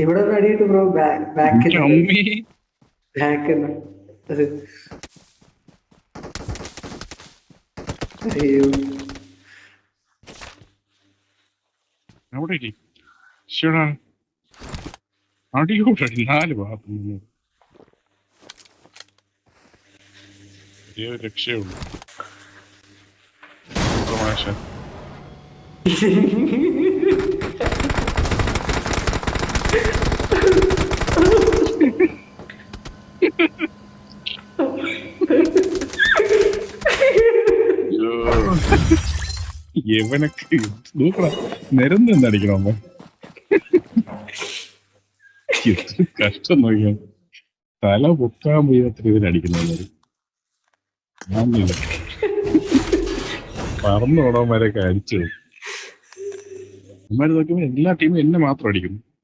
ഇവിടെ ഒന്ന് അടിയിട്ട് ബ്രോ ബാക്കിൽ ബാക്കിൽ അയ്യോ അവിടെ അടിയോടെ 4 ഭാഗത്തുനിന്ന് രക്ഷയുള്ളൂ. തമാശ. എവനൊക്കെ നോക്കണ നിരന്തടിക്കണമ്മ കഷ്ടം നോക്കിയാ തല പൊക്കാൻ പോയത്ര ഇതിനടിക്കുന്നവര് പറന്നോടന്മാരൊക്കെ അടിച്ചത് അമ്മമാര് നോക്കുമ്പോ എല്ലാ ടീമും എന്നെ മാത്രം അടിക്കുന്നു.